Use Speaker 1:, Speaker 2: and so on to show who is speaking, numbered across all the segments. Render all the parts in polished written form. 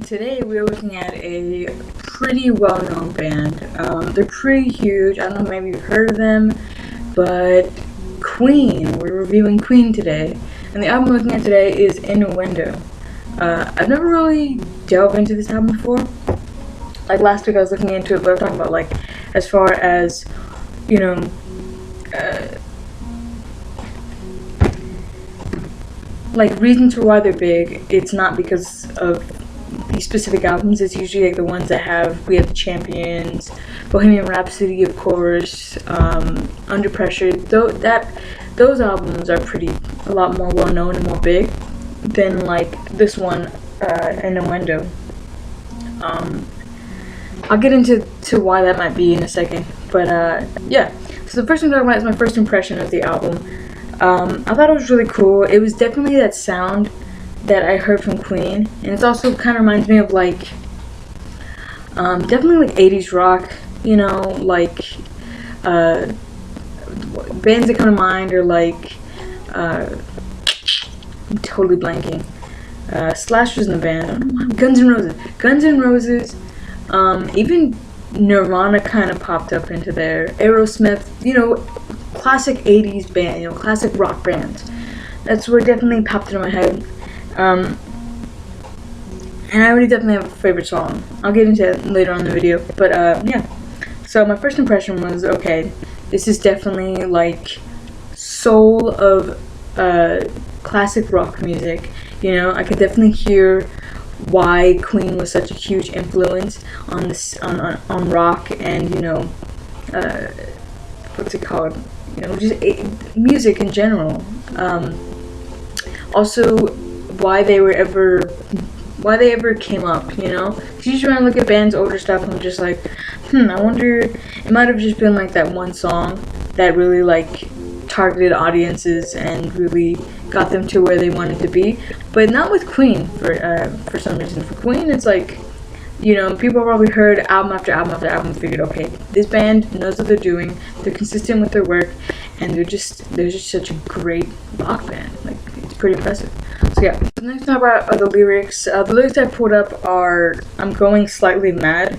Speaker 1: Today we're looking at a pretty well-known band. They're pretty huge. I don't know, maybe you've heard of them, but Queen. We're reviewing Queen today, and the album we're looking at today is Innuendo. I've never really delved into this album before. Like last week I was looking into it, but I'm talking about like as far as, you know, like reasons for why they're big. It's not because of these specific albums. It's usually like the ones that have We Have the Champions, Bohemian Rhapsody, of course, Under Pressure. Those albums are a lot more well known and more big than like this one, Innuendo. I'll get into why that might be in a second, but yeah. So the first thing I'm talking about is my first impression of the album. I thought it was really cool. It was definitely that sound that I heard from Queen, and it also kind of reminds me of like definitely like 80s rock, you know, like bands that come to mind are like I'm totally blanking. Slash was in the band. I don't know, Guns N' Roses, even Nirvana kind of popped up into there. Aerosmith, you know, classic 80s band, you know, classic rock bands. That's what definitely popped into my head. And I already definitely have a favorite song. I'll get into it later on in the video. But yeah. So my first impression was, okay, this is definitely like soul of classic rock music. You know, I could definitely hear why Queen was such a huge influence on this on rock and, you know, what's it called? You know, just music in general. Also, why they ever came up, you know? Because usually when I look at bands' older stuff, I'm just like, I wonder, it might have just been like that one song that really like targeted audiences and really got them to where they wanted to be. But not with Queen, for some reason. For Queen, it's like, you know, people probably heard album after album after album and figured, okay, this band knows what they're doing, they're consistent with their work, and they're just such a great rock band. Like, it's pretty impressive. So yeah, the next thing about the lyrics. The lyrics I pulled up are, I'm going slightly mad.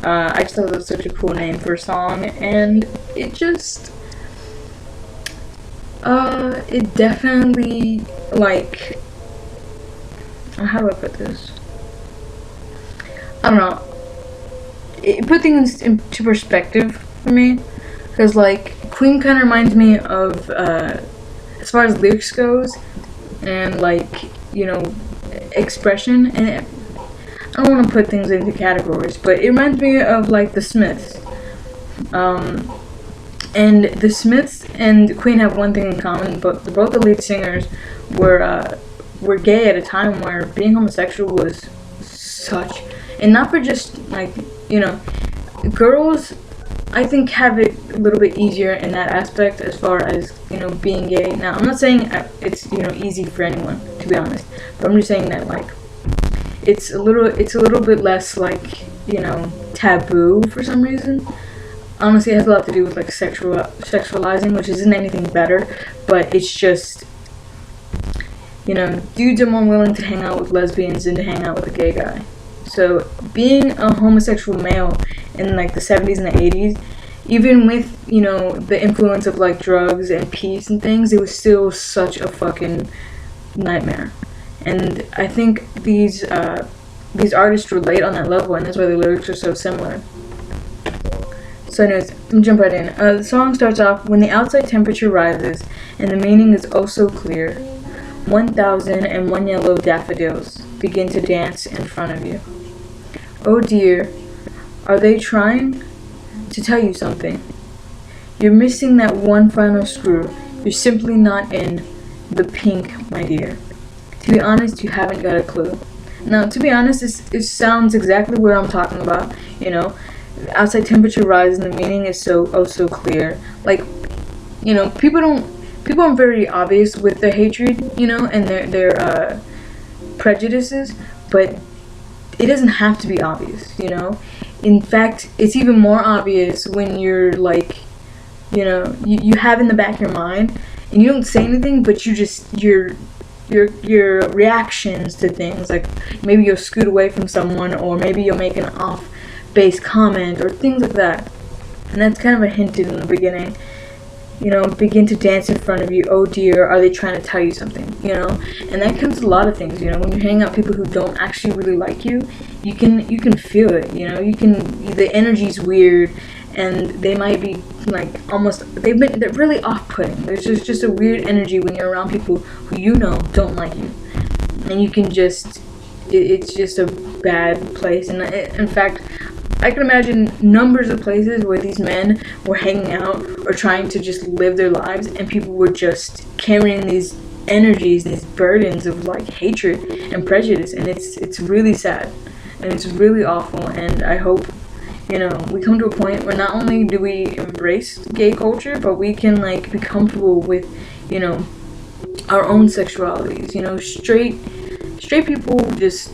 Speaker 1: I just thought that was such a cool name for a song, and it just, it definitely, like, how do I put this? I don't know. It put things into perspective for me, because like Queen kind of reminds me of, as far as lyrics goes, and like, you know, expression. And I don't want to put things into categories, but it reminds me of like the Smiths. And the Smiths and Queen have one thing in common, but both the lead singers were gay at a time where being homosexual was such. And not for just, like, you know, girls, I think, have it a little bit easier in that aspect as far as, you know, being gay. Now, I'm not saying it's, you know, easy for anyone, to be honest. But I'm just saying that, like, it's a little bit less, like, you know, taboo for some reason. Honestly, it has a lot to do with, like, sexualizing, which isn't anything better. But it's just, you know, dudes are more willing to hang out with lesbians than to hang out with a gay guy. So being a homosexual male in like the 70s and the 80s, even with, you know, the influence of like drugs and peace and things, it was still such a fucking nightmare. And I think these artists relate on that level, and that's why the lyrics are so similar. So anyways, let me jump right in. The song starts off, when the outside temperature rises and the meaning is oh so clear, 1,001 yellow daffodils begin to dance in front of you. Oh dear, are they trying to tell you something? You're missing that one final screw. You're simply not in the pink, my dear. To be honest, you haven't got a clue. Now, to be honest, it sounds exactly what I'm talking about. You know, outside temperature rises and the meaning is so clear. Like, you know, people aren't very obvious with their hatred, you know, and their prejudices, but it doesn't have to be obvious, you know. In fact, it's even more obvious when you're like, you know, you have in the back of your mind and you don't say anything, but you're your reactions to things. Like maybe you'll scoot away from someone, or maybe you'll make an off base comment or things like that. And that's kind of a hint in the beginning. You know, begin to dance in front of you. Oh dear, are they trying to tell you something? You know, and that comes to a lot of things. You know, when you hang out with people who don't actually really like you, you can feel it. You know, the energy's weird, and they might be like they're really off-putting. There's just a weird energy when you're around people who you know don't like you, and you can just it's just a bad place. And in fact, I can imagine numbers of places where these men were hanging out or trying to just live their lives, and people were just carrying these energies, these burdens of like hatred and prejudice, and it's really sad, and it's really awful. And I hope, you know, we come to a point where not only do we embrace gay culture, but we can like be comfortable with, you know, our own sexualities. You know, straight people just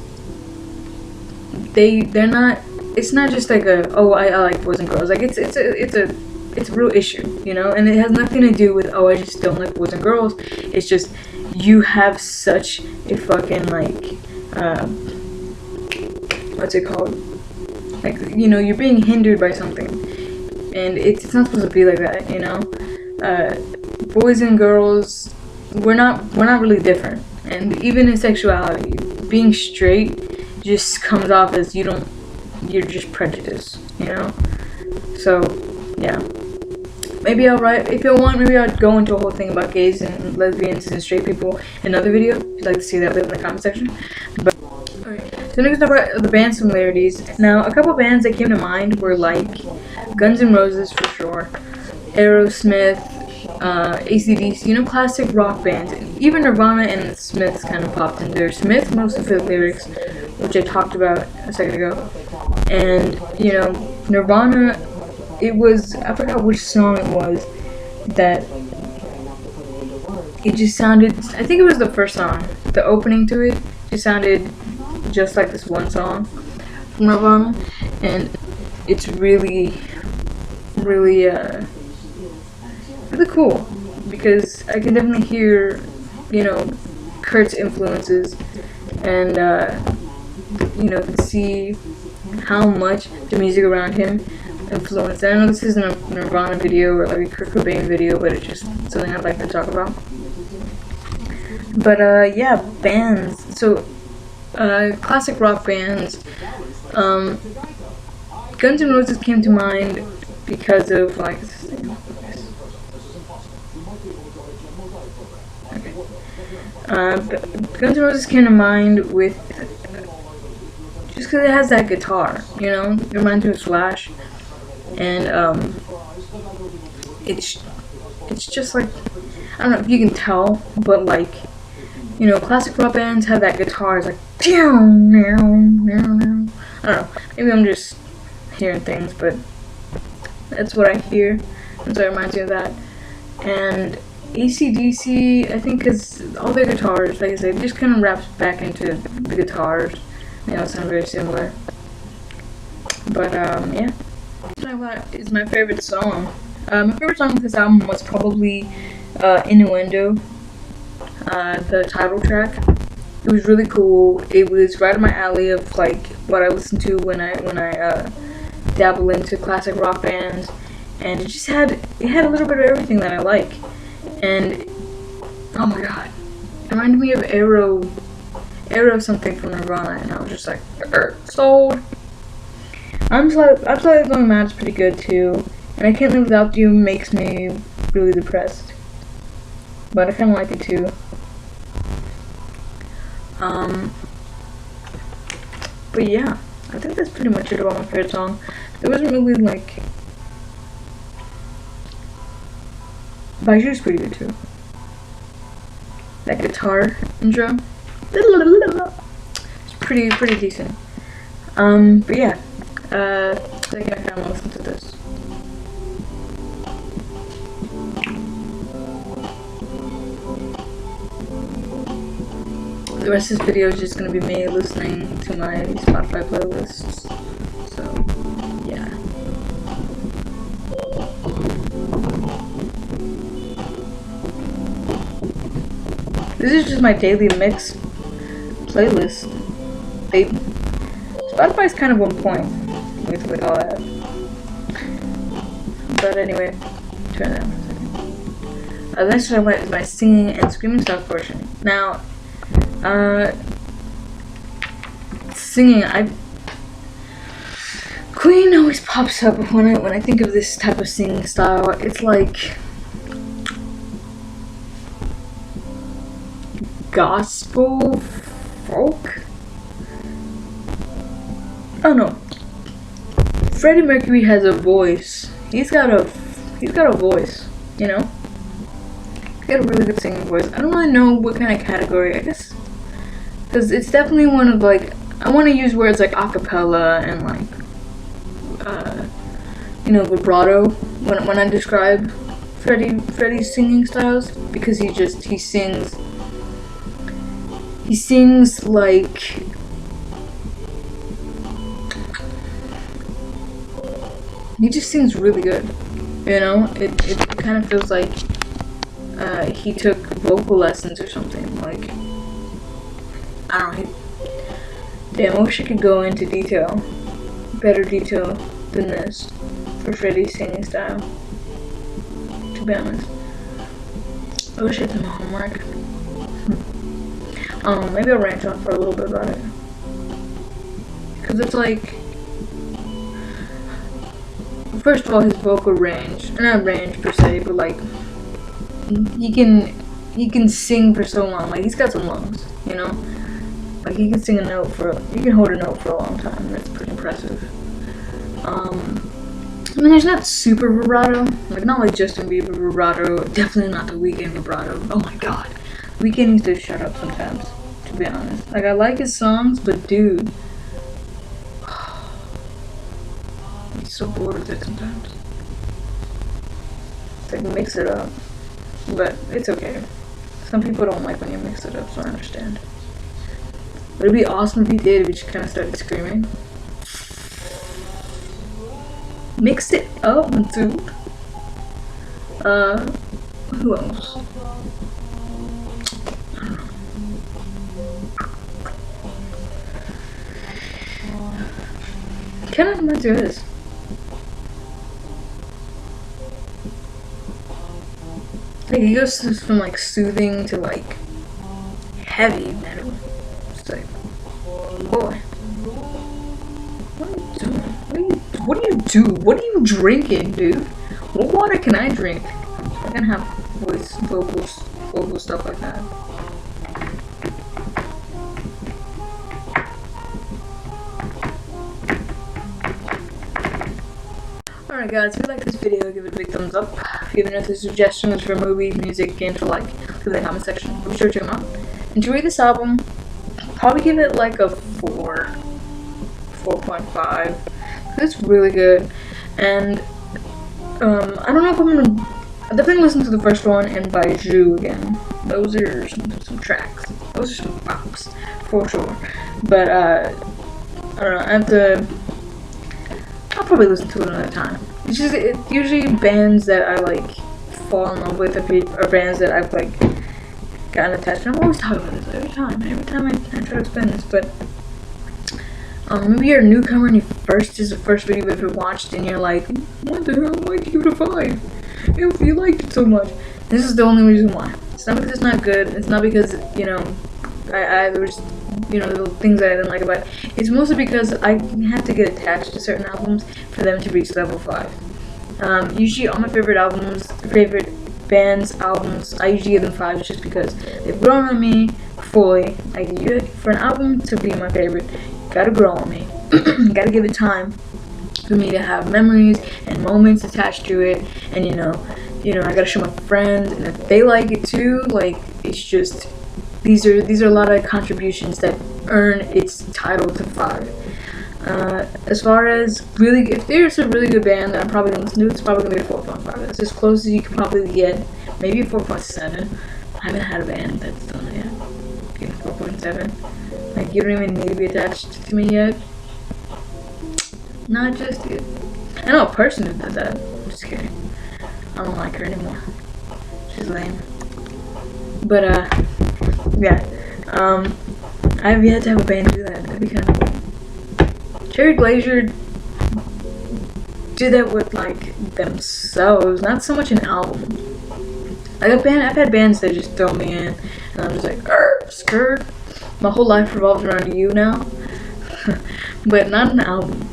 Speaker 1: they're not. It's not just like I like boys and girls. Like it's a real issue, you know, and it has nothing to do with I just don't like boys and girls. It's just you have such a fucking like what's it called? Like, you know, you're being hindered by something, and it's not supposed to be like that, you know. Boys and girls, we're not really different, and even in sexuality, being straight just comes off as you're just prejudiced, you know. So yeah, maybe if you want, maybe I'll go into a whole thing about gays and lesbians and straight people in another video. If you'd like to see that, leave in the comment section. But so next, talk about the band similarities. Now, a couple bands that came to mind were like Guns N' Roses for sure, Aerosmith, AC/DC, you know, classic rock bands. Even Nirvana and the Smiths kind of popped in there. Smith mostly for the lyrics, which I talked about a second ago. And, you know, Nirvana, I forgot which song it was that it just sounded, I think it was the first song, the opening to it just sounded just like this one song from Nirvana, and it's really really cool, because I can definitely hear, you know, Kurt's influences, and you know, can see how much the music around him influenced. I know this isn't a Nirvana video or like a Kurt Cobain video, but it's just something I'd like to talk about. But yeah, bands. So classic rock bands. Guns N' Roses came to mind because of like Guns N' Roses came to mind with just because it has that guitar, you know, it reminds me of Slash, and it's just like, I don't know if you can tell, but like, you know, classic rock bands have that guitar. It's like, I don't know, maybe I'm just hearing things, but that's what I hear, and so it reminds me of that. And AC/DC, I think, because all their guitars, like I said, just kind of wraps back into the guitars. They all sound very similar. But yeah, what is my favorite song? My favorite song of this album was probably Innuendo, the title track. It was really cool. It was right up my alley of like what I listen to when I dabble into classic rock bands, and it had a little bit of everything that I like. And oh my god, it reminded me of Arrow something from Nirvana, and I was just like, sold. I'm Slightly Going Mad is pretty good too, and I Can't Live Without You makes me really depressed, but I kind of like it too. But yeah, I think that's pretty much it about my favorite song. There wasn't really like, Baju's pretty good too. That guitar intro, it's pretty decent. But yeah, I think I kind of want to listen to this. The rest of this video is just gonna be me listening to my Spotify playlists. So yeah. This is just my daily mix playlist. Spotify's kind of on point with all that. But anyway, turn that on a second. Next one is my singing and screaming stuff portion. Now, singing, Queen always pops up when I think of this type of singing style. It's like gospel folk. I don't know. Freddie Mercury has a voice. He's got a voice, you know. He's got a really good singing voice. I don't really know what kind of category. I guess because it's definitely one of like, I want to use words like acapella and like vibrato when I describe Freddie's singing styles, because he sings like he just sings really good, you know. It kind of feels like he took vocal lessons or something. Like, I don't know. Damn, I wish I could go into better detail than this for Freddie's singing style, to be honest. I wish I did my homework. Maybe I'll rant on for a little bit about it, because it's like, first of all, his vocal range, not range per se, but like he can sing for so long. Like, he's got some lungs, you know. Like, he can hold a note for a long time. That's pretty impressive. I mean, there's not super vibrato, like not like Justin Bieber vibrato. Definitely not the Weeknd vibrato. Oh my god, Weeknd needs to shut up sometimes, to be honest. Like, I like his songs, but dude, he's so bored with it sometimes. It's like, mix it up, but it's okay. Some people don't like when you mix it up, so I understand. But it'd be awesome if he did, if he just kind of started screaming. Mix it up, dude. Who else? I don't know. Kind of reminds me of this. Like, he goes from like soothing to like heavy metal. It's like, boy, what are you doing? What do you do? What are you drinking, dude? What water can I drink? I can have voice, vocal stuff like that. Alright guys, if you like this video, give it a big thumbs up. If you have any other suggestions for movies, music, games to like, leave in the comment section. Be sure to check them out. Enjoy this album. Probably give it like a 4.5. It's really good. And I don't know if I definitely listen to the first one and Baiju again. Those are some tracks. Those are some bops for sure. But I don't know. I'll probably listen to it another time. It's usually bands that I like fall in love with are bands that I've like gotten attached to. I'm always talking about this every time I try to explain this, but maybe you're a newcomer and this is the first video you've ever watched, and you're like, what the hell, why'd you give it a 5? If you liked it so much. This is the only reason why. It's not because it's not good. It's not because, you know, there was, you know, the things that I didn't like about it. It's mostly because I have to get attached to certain albums for them to reach level 5. Usually all my favorite bands' albums, I usually give them 5s just because they've grown on me fully. Like, for an album to be my favorite, gotta grow on me. Gotta give it time for me to have memories and moments attached to it, and you know, I gotta show my friends, and if they like it too, like, it's just, these are a lot of contributions that earn its title to 5. As far as if there's a really good band that I'm probably gonna listen to, it's probably gonna be a 4.5. That's as close as you can probably get. Maybe a 4.7. I haven't had a band that's done it yet. Get a 4.7. Like, you don't even need to be attached to me yet. Not just yet. I know a person who does that. I'm just kidding. I don't like her anymore. She's lame. But yeah. I've yet to have a band do that. That'd be kind of cool. Cherry Glacier do that with like themselves, not so much an album. Like I've had bands that just throw me in, and I'm just like, skirt. My whole life revolves around you now. But not an album.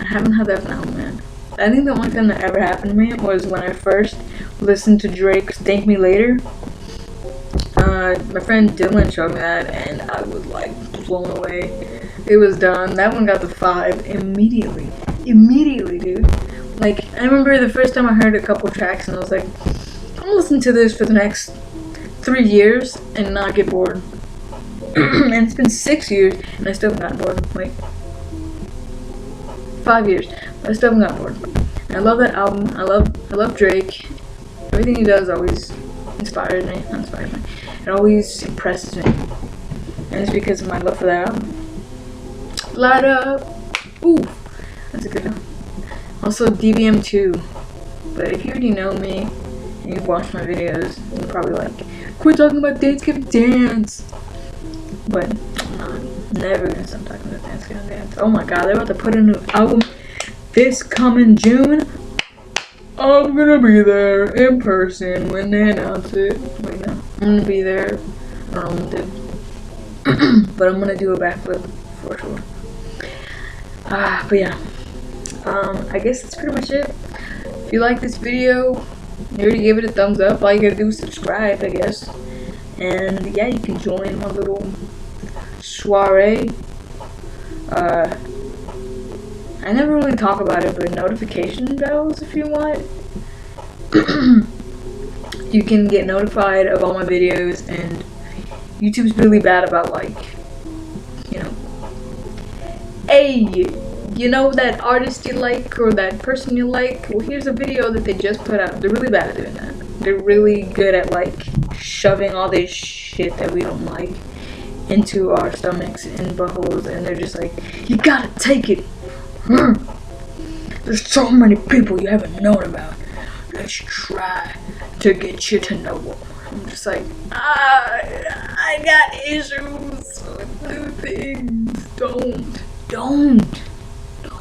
Speaker 1: I haven't had that as an album, man. I think the only thing that ever happened to me was when I first listened to Drake's Thank Me Later. My friend Dylan showed me that, and I was like blown away. It was done. That one got the 5 immediately. Immediately, dude. Like, I remember the first time I heard a couple tracks, and I was like, I'm gonna listen to this for the next 3 years and not get bored. And it's been 6 years, and I still haven't gotten bored. Wait. 5 years, but I still haven't gotten bored. And I love that album. I love Drake. Everything he does always inspires me. Not inspires me. It always impresses me. And it's because of my love for that album. Light Up. Ooh, that's a good one. Also DBM 2. But if you already know me and you've watched my videos, you're probably like, quit talking about Dance Gavin Dance. But I'm not. Never gonna stop talking about Dance Gavin Dance. Oh my god, they're about to put a new album this coming June. I'm gonna be there in person when they announce it. Wait, no. I'm gonna be there. I don't know what to do. But I'm gonna do a backflip for sure. But yeah. I guess that's pretty much it. If you like this video, you already gave it a thumbs up. All you gotta do is subscribe, I guess. And yeah, you can join my little soiree. I never really talk about it, but notification bells if you want. You can get notified of all my videos, and YouTube's really bad about like, you know, hey, you know that artist you like or that person you like? Well, here's a video that they just put out. They're really bad at doing that. They're really good at like shoving all this shit that we don't like into our stomachs and buttholes, and they're just like, you gotta take it. There's so many people you haven't known about. Let's try to get you to know them. I'm just like, I got issues with new things. Don't. No.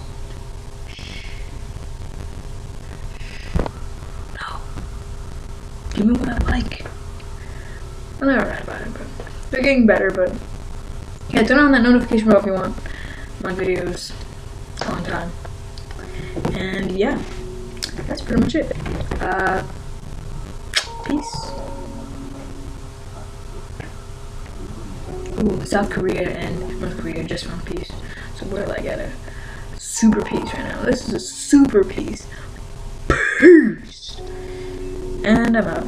Speaker 1: Give me what I like. I'm never right about it, but they're getting better. But yeah, turn on that notification bell if you want my videos on time. And yeah, that's pretty much it. Peace. Ooh, South Korea and North Korea just found peace. So we're like at a super peace right now. This is a super peace. Peace. And I'm out.